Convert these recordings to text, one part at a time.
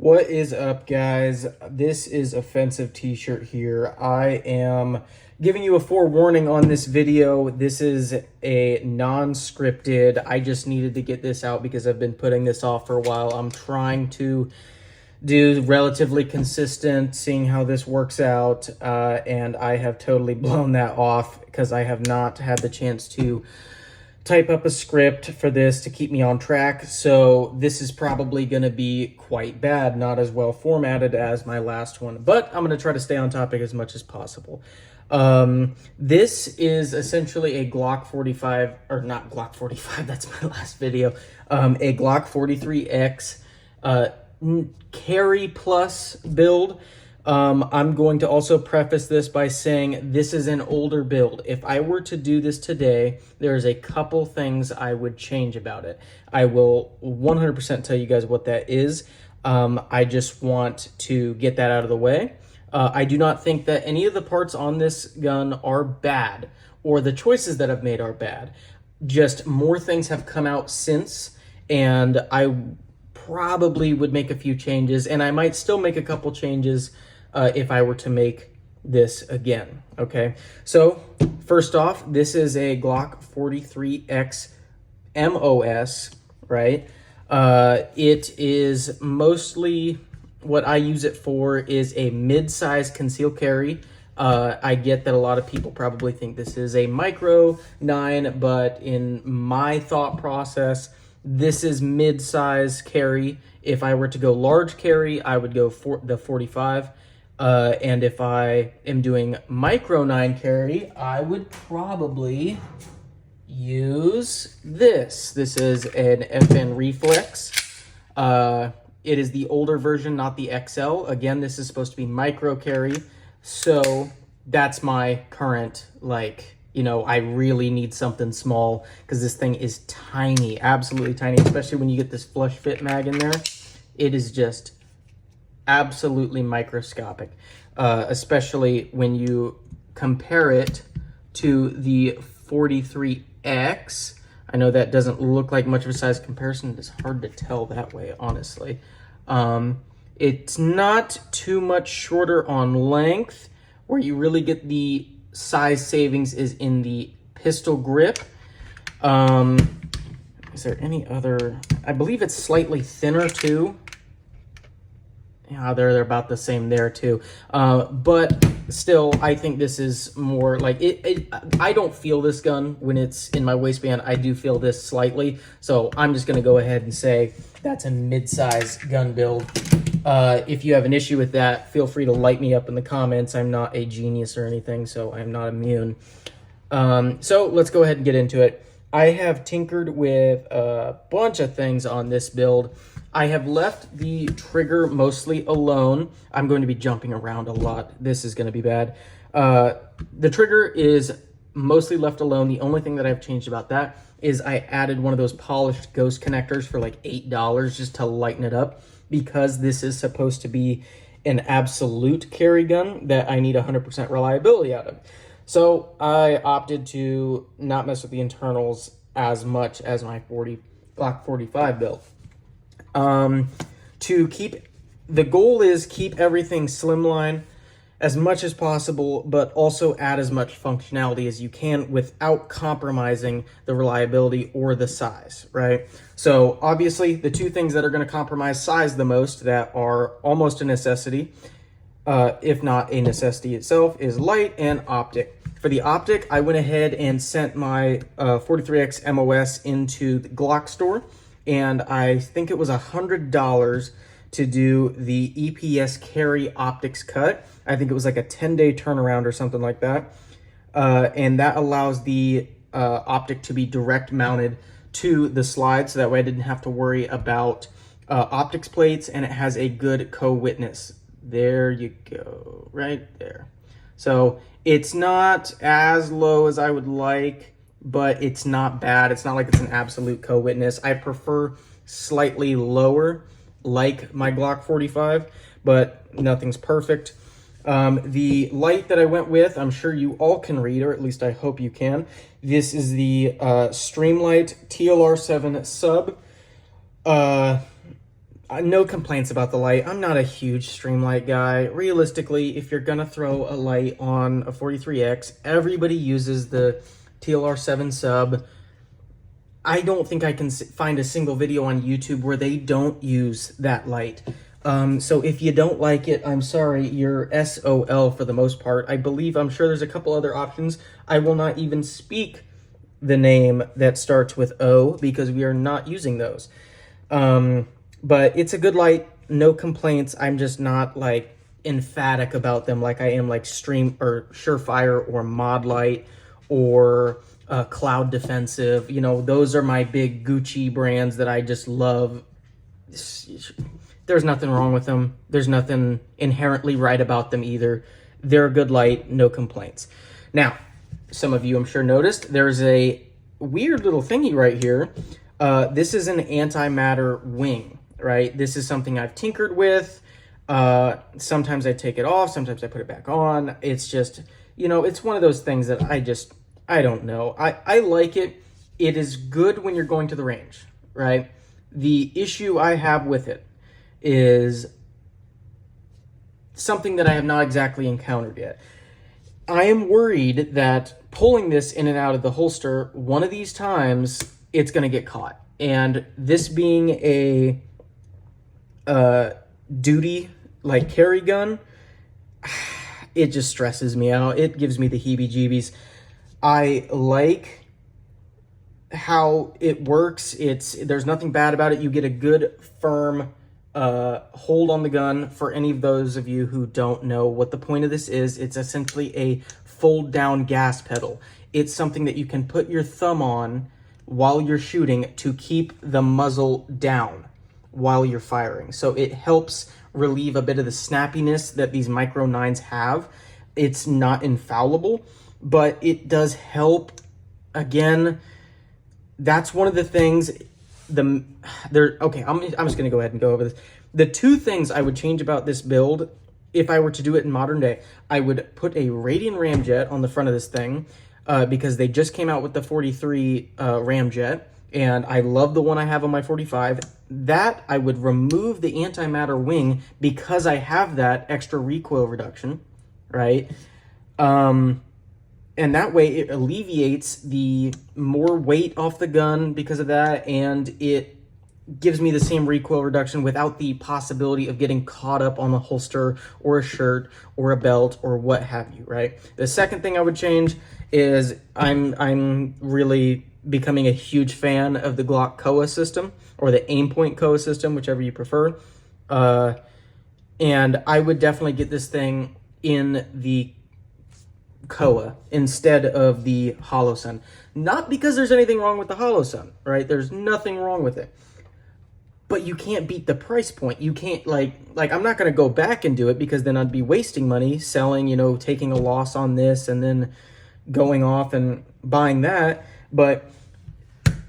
What is up, guys? This is Offensive T-shirt here. I am giving you a forewarning on this video. This is a non-scripted. I just needed to get this out because I've been putting this off for a while. I'm trying to do relatively consistent, seeing how this works out, and I have totally blown that off because I have not had the chance to type up a script for this to keep me on track. So this is probably going to be quite bad, not as well formatted as my last one, but I'm going to try to stay on topic as much as possible. This is essentially a Glock 45, or not Glock 45, that's my last video, a Glock 43X carry plus build. I'm going to also preface this by saying this is an older build. If I were to do this today, there's a couple things I would change about it. I will 100% tell you guys what that is. I just want to get that out of the way. I do not think that any of the parts on this gun are bad, or the choices that I've made are bad. Just more things have come out since, and I probably would make a few changes, and I might still make a couple changes if I were to make this again, okay? So, first off, this is a Glock 43X MOS, right? It is mostly, what I use it for is a mid-size concealed carry. I get that a lot of people probably think this is a micro 9, but in my thought process, this is mid-size carry. If I were to go large carry, I would go for the 45. And if I am doing micro 9 carry, I would probably use this. This is an FN Reflex. It is the older version, not the XL. Again, this is supposed to be micro carry. So that's my current, like, you know, I really need something small because this thing is tiny, absolutely tiny, especially when you get this flush fit mag in there. It is just absolutely microscopic, especially when you compare it to the 43X. I know that doesn't look like much of a size comparison. It's hard to tell that way, honestly. It's not too much shorter on length. Where you really get the size savings is in the pistol grip. Is there any other? I believe it's slightly thinner too. Yeah, they're about the same there too. But still, I think this is more like it. I don't feel this gun when it's in my waistband. I do feel this slightly. So I'm just gonna go ahead and say that's a mid-size gun build. If you have an issue with that, feel free to light me up in the comments. I'm not a genius or anything, so I'm not immune. So let's go ahead and get into it. I have tinkered with a bunch of things on this build. I have left the trigger mostly alone. I'm going to be jumping around a lot. This is going to be bad. The trigger is mostly left alone. The only thing that I've changed about that is I added one of those polished ghost connectors for like $8 just to lighten it up, because this is supposed to be an absolute carry gun that I need 100% reliability out of. So I opted to not mess with the internals as much as my Glock 45 build. The goal is keep everything slimline as much as possible, but also add as much functionality as you can without compromising the reliability or the size, right? So obviously the two things that are going to compromise size the most, that are almost a necessity, if not a necessity itself, is light and optic. For the optic, I went ahead and sent my 43X MOS into the Glock store, and I think it was $100 to do the EPS carry optics cut. I think it was like a 10-day turnaround or something like that. And that allows the optic to be direct mounted to the slide, so that way I didn't have to worry about optics plates, and it has a good co-witness. There you go, right there. So it's not as low as I would like, but it's not bad. It's not like it's an absolute co-witness. I prefer slightly lower, like my Glock 45, but nothing's perfect. The light that I went with, I'm sure you all can read, or at least I hope you can. This is the Streamlight TLR7 sub. No complaints about the light. I'm not a huge Streamlight guy. Realistically, if you're gonna throw a light on a 43X, everybody uses the TLR7 sub. I don't think I can find a single video on YouTube where they don't use that light. So if you don't like it, I'm sorry, you're SOL for the most part. I'm sure there's a couple other options. I will not even speak the name that starts with O because we are not using those. But it's a good light, no complaints. I'm just not like emphatic about them like I am like Stream or Surefire or Mod Light or Cloud Defensive. You know, those are my big Gucci brands that I just love. There's nothing wrong with them. There's nothing inherently right about them either. They're a good light, no complaints. Now, some of you I'm sure noticed there's a weird little thingy right here. This is an antimatter wing, right? This is something I've tinkered with. Sometimes I take it off, sometimes I put it back on. It's just, you know, it's one of those things that I don't know. I like it. It is good when you're going to the range, right? The issue I have with it is something that I have not exactly encountered yet. I am worried that pulling this in and out of the holster, one of these times, it's going to get caught. And this being a duty, like, carry gun, it just stresses me out. It gives me the heebie-jeebies. I like how it works. There's nothing bad about it. You get a good, firm hold on the gun. For any of those of you who don't know what the point of this is, it's essentially a fold down gas pedal. It's something that you can put your thumb on while you're shooting to keep the muzzle down while you're firing. So it helps relieve a bit of the snappiness that these Micro 9s have. It's not infallible, but it does help. Again, that's one of the things. Okay, I'm just gonna go ahead and go over this. The two things I would change about this build, if I were to do it in modern day, I would put a Radian ramjet on the front of this thing, because they just came out with the 43 ramjet, and I love the one I have on my 45. That I would remove the antimatter wing because I have that extra recoil reduction, right? And that way it alleviates the more weight off the gun because of that, and it gives me the same recoil reduction without the possibility of getting caught up on a holster or a shirt or a belt or what have you, right? The second thing I would change is I'm really becoming a huge fan of the Glock KOA system, or the Aimpoint KOA system, whichever you prefer. And I would definitely get this thing in the KOA instead of the Holosun. Not because there's anything wrong with the Holosun, right? There's nothing wrong with it. But you can't beat the price point. You can't, like I'm not going to go back and do it because then I'd be wasting money selling, you know, taking a loss on this and then going off and buying that. But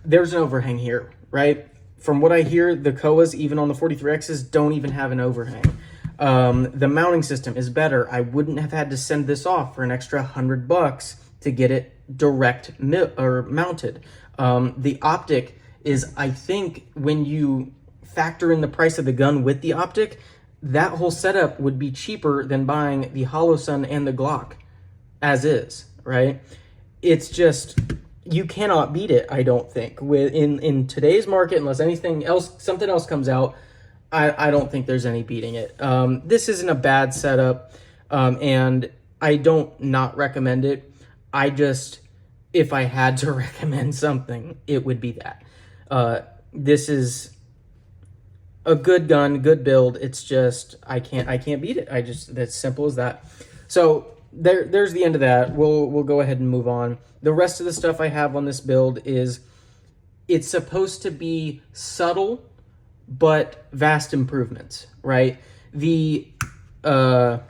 there's an overhang here, right? From what I hear, the KOAs, even on the 43Xs, don't even have an overhang. The mounting system is better. I wouldn't have had to send this off for an extra $100 to get it direct mounted. The optic is, I think, when you factor in the price of the gun with the optic, that whole setup would be cheaper than buying the Holosun and the Glock as is, right? It's just, you cannot beat it, I don't think. In today's market, unless something else comes out, I don't think there's any beating it. This isn't a bad setup, and I don't not recommend it. If I had to recommend something, it would be that. This is a good gun, good build. It's just, I can't beat it. That's simple as that. So there's the end of that. We'll go ahead and move on. The rest of the stuff I have on this build is, it's supposed to be subtle, but vast improvements, right? The, the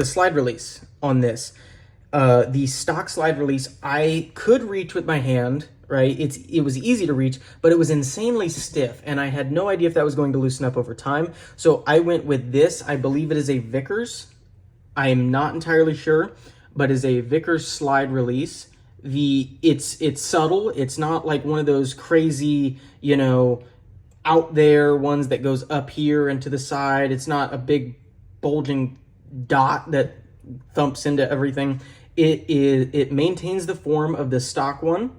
slide release on this, the stock slide release, I could reach with my hand, right? It was easy to reach, but it was insanely stiff, and I had no idea if that was going to loosen up over time. So I went with this. I believe it is a Vickers. I am not entirely sure, but is a Vickers slide release. It's subtle. It's not like one of those crazy, you know, out there ones that goes up here and to the side. It's not a big bulging dot that thumps into everything. It maintains the form of the stock one,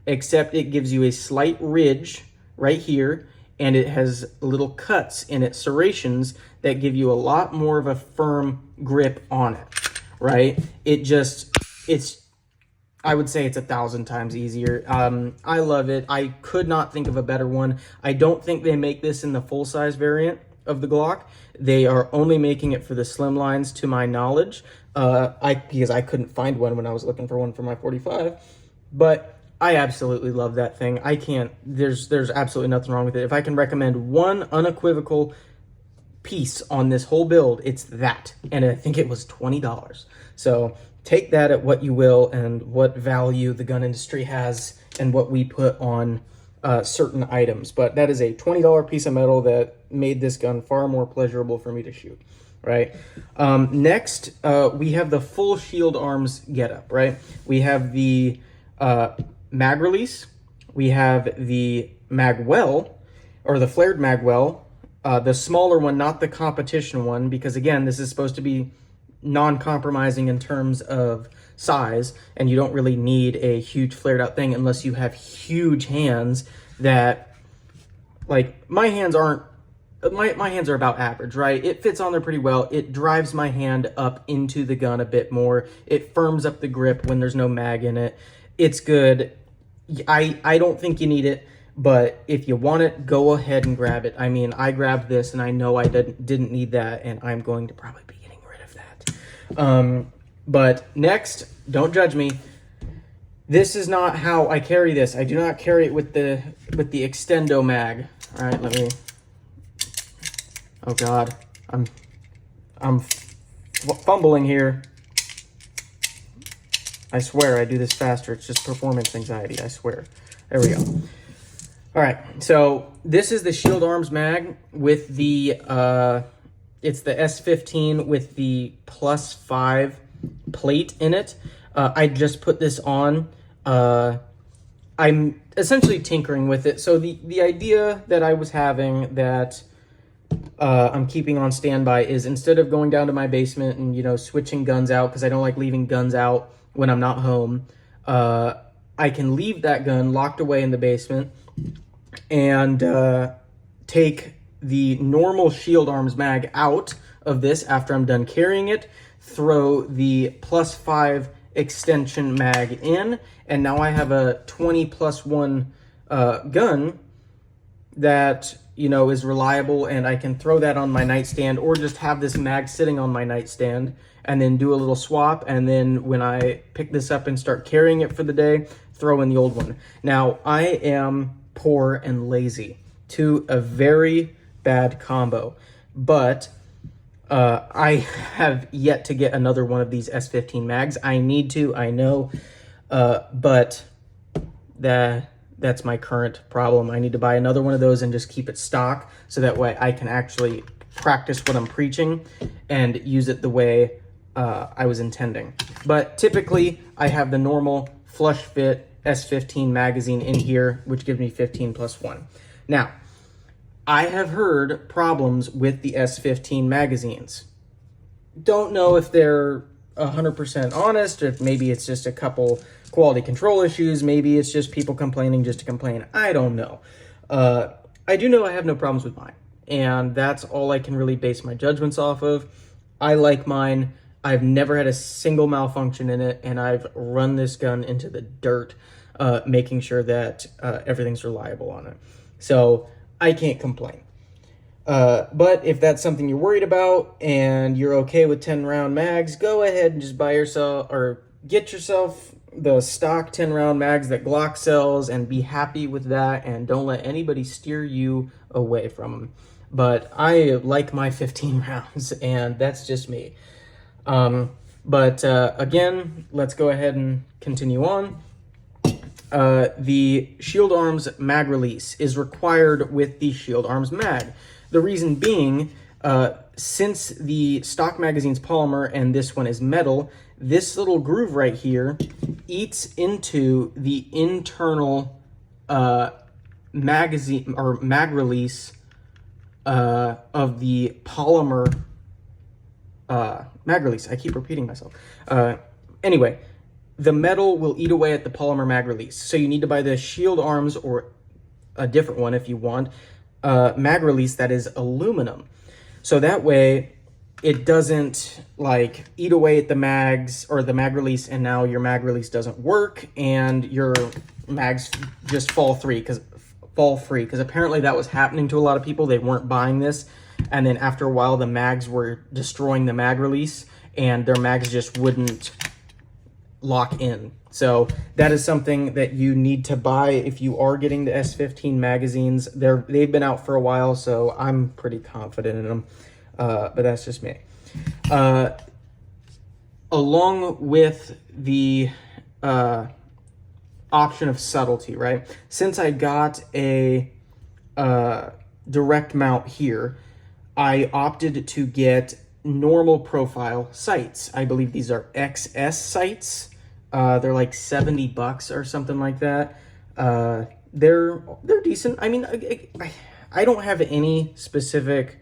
except it gives you a slight ridge right here, and it has little cuts in its serrations that give you a lot more of a firm grip on it, right? I would say it's 1,000 times easier. I love it. I could not think of a better one. I don't think they make this in the full-size variant of the Glock. They are only making it for the slim lines, to my knowledge, because I couldn't find one when I was looking for one for my 45. But I absolutely love that thing. There's absolutely nothing wrong with it. If I can recommend one unequivocal piece on this whole build, it's that. And I think it was $20. So take that at what you will and what value the gun industry has and what we put on certain items. But that is a $20 piece of metal that made this gun far more pleasurable for me to shoot, right? Next, we have the full shield arms getup, right? We have the mag release. We have the mag well, or the flared mag well, the smaller one, not the competition one, because again, this is supposed to be non-compromising in terms of size, and you don't really need a huge flared out thing unless you have huge hands that, like, my hands are about average, right? It fits on there pretty well. It drives my hand up into the gun a bit more. It firms up the grip when there's no mag in it. It's good. I don't think you need it, but if you want it, go ahead and grab it. I mean, I grabbed this and I know I didn't need that, and I'm going to probably be getting rid of that. But next, don't judge me. This is not how I carry this. I do not carry it with the extendo mag. All right, let me. Oh God, I'm fumbling here. I swear I do this faster. It's just performance anxiety. I swear. There we go. All right, so this is the shield arms mag with the it's the S15 with the +5 plate in it. I just put this on. I'm essentially tinkering with it. So the idea that I was having that I'm keeping on standby is, instead of going down to my basement and, you know, switching guns out, because I don't like leaving guns out when I'm not home, I can leave that gun locked away in the basement and take the normal shield arms mag out of this after I'm done carrying it, throw the +5 extension mag in, and now I have a 20+1 gun that, you know, is reliable, and I can throw that on my nightstand, or just have this mag sitting on my nightstand and then do a little swap, and then when I pick this up and start carrying it for the day, throw in the old one. Now, I am poor and lazy to a very bad combo, but I have yet to get another one of these S15 mags. I need to, I know, but that's my current problem. I need to buy another one of those and just keep it stock, so that way I can actually practice what I'm preaching and use it the way I was intending. But typically, I have the normal flush fit S15 magazine in here, which gives me 15+1. Now, I have heard problems with the S15 magazines. Don't know if they're 100% honest, if maybe it's just a couple quality control issues, maybe it's just people complaining just to complain. I don't know. I do know I have no problems with mine, and that's all I can really base my judgments off of. I like mine. I've never had a single malfunction in it, and I've run this gun into the dirt, making sure that everything's reliable on it. So I can't complain. But if that's something you're worried about and you're okay with 10-round mags, go ahead and just buy yourself, or get yourself the stock 10-round mags that Glock sells, and be happy with that, and don't let anybody steer you away from them. But I like my 15 rounds, and that's just me. But again, let's go ahead and continue on. The shield arms mag release is required with the shield arms mag. The reason being, since the stock magazine's polymer and this one is metal, this little groove right here eats into the internal magazine or mag release of the polymer mag release. I keep repeating myself. Anyway, the metal will eat away at the polymer mag release. So you need to buy the shield arms or a different one if you want, mag release that is aluminum. So that way it doesn't like eat away at the mags or the mag release, and now your mag release doesn't work and your mags just fall free because apparently that was happening to a lot of people. They weren't buying this, and then after a while the mags were destroying the mag release and their mags just wouldn't lock in. So that is something that you need to buy if you are getting the S15 magazines. They've been out for a while, so I'm pretty confident in them, but that's just me. Along with the option of subtlety, right? Since I got a direct mount here, I opted to get normal profile sights. I believe these are XS sights. They're like $70 or something like that. They're decent. I mean, I don't have any specific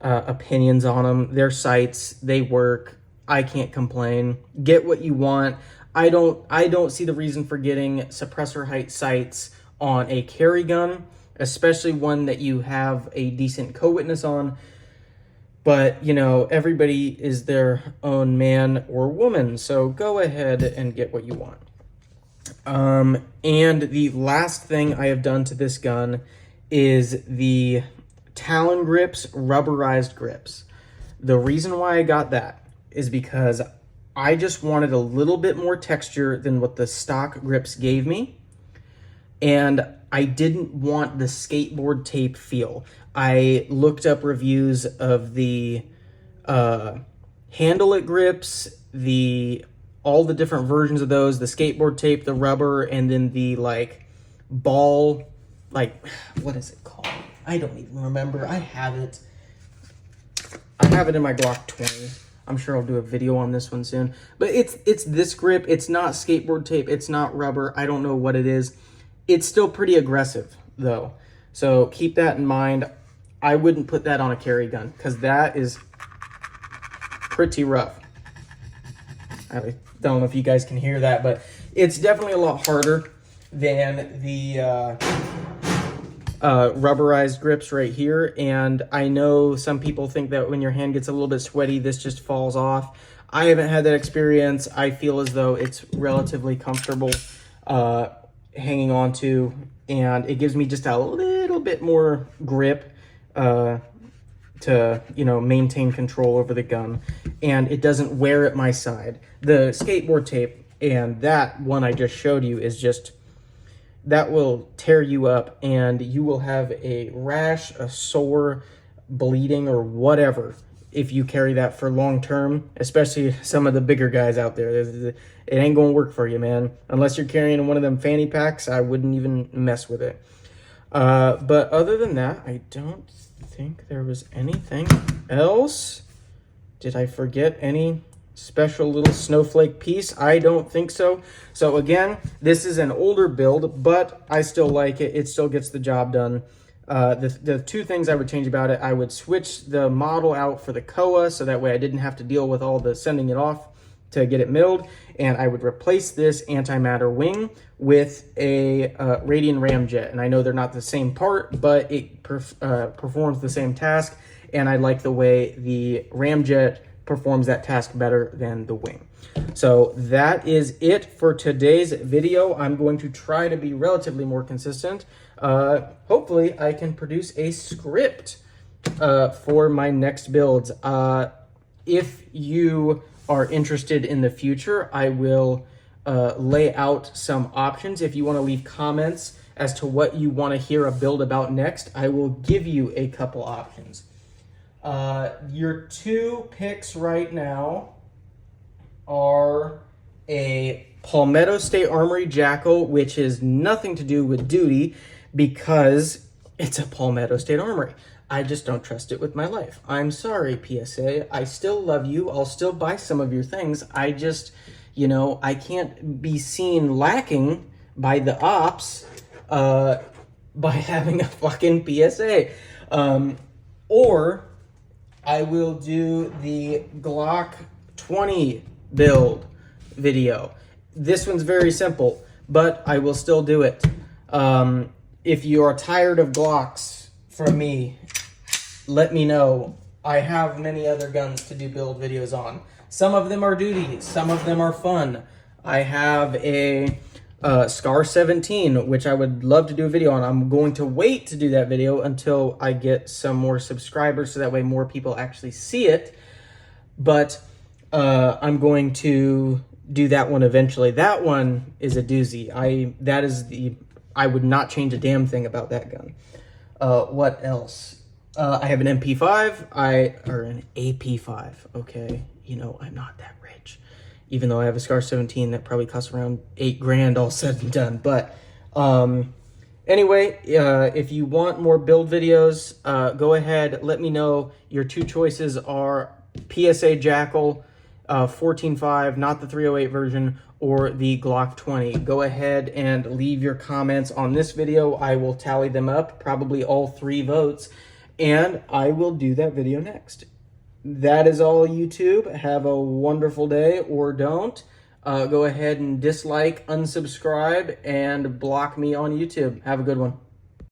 opinions on them. They're sights. They work. I can't complain. Get what you want. I don't see the reason for getting suppressor height sights on a carry gun, especially one that you have a decent co-witness on. But, you know, everybody is their own man or woman, so go ahead and get what you want. And the last thing I have done to this gun is the Talon grips, rubberized grips. The reason why I got that is because I just wanted a little bit more texture than what the stock grips gave me, and I didn't want the skateboard tape feel. I looked up reviews of the handle it grips, all the different versions of those, the skateboard tape, the rubber, and then the like ball, like, what is it called? I don't even remember. I have it in my Glock 20. I'm sure I'll do a video on this one soon. But it's this grip. It's not skateboard tape. It's not rubber. I don't know what it is. It's still pretty aggressive, though. So keep that in mind. I wouldn't put that on a carry gun because that is pretty rough. I don't know if you guys can hear that, but it's definitely a lot harder than the rubberized grips right here. And I know some people think that when your hand gets a little bit sweaty, this just falls off. I haven't had that experience. I feel as though it's relatively comfortable hanging on to, and it gives me just a little bit more grip to, you know, maintain control over the gun, and it doesn't wear at my side. The skateboard tape and that one I just showed you is just, that will tear you up and you will have a rash, a sore, bleeding, or whatever if you carry that for long term, especially some of the bigger guys out there. It ain't gonna work for you, man. Unless you're carrying one of them fanny packs, I wouldn't even mess with it. But other than that, I don't think there was anything else. Did I forget any special little snowflake piece? I don't think so. So again, this is an older build, but I still like it. It still gets the job done. The two things I would change about it, I would switch the model out for the Koa, so that way I didn't have to deal with all the sending it off to get it milled, and I would replace this antimatter wing with a Radian ramjet. And I know they're not the same part, but it performs the same task, and I like the way the ramjet performs that task better than the wing. So that is it for today's video. I'm going to try to be relatively more consistent. Hopefully I can produce a script for my next builds. If you are interested in the future, I will lay out some options. If you want to leave comments as to what you want to hear a build about next, I will give you a couple options. Your two picks right now are a Palmetto State Armory Jackal, which is nothing to do with duty because it's a Palmetto State Armory. I just don't trust it with my life. I'm sorry, PSA. I still love you. I'll still buy some of your things. I just, you know, I can't be seen lacking by the ops by having a fucking PSA. Or I will do the Glock 20 build video. This one's very simple, but I will still do it. If you are tired of Glocks from me, let me know. I have many other guns to do build videos on. Some of them are duty, some of them are fun. I have a Scar 17, which I would love to do a video on. I'm going to wait to do that video until I get some more subscribers, so that way more people actually see it. But I'm going to do that one eventually. That one is a doozy. I would not change a damn thing about that gun. What else? I have an MP5, or an AP5, okay? You know, I'm not that rich. Even though I have a Scar 17 that probably costs around $8 grand all said and done. But anyway, if you want more build videos, go ahead, let me know. Your two choices are PSA Jackal 14.5, not the 308 version, or the Glock 20. Go ahead and leave your comments on this video. I will tally them up, probably all 3 votes, and I will do that video next. That is all, YouTube. Have a wonderful day, or don't. Go ahead and dislike, unsubscribe, and block me on YouTube. Have a good one.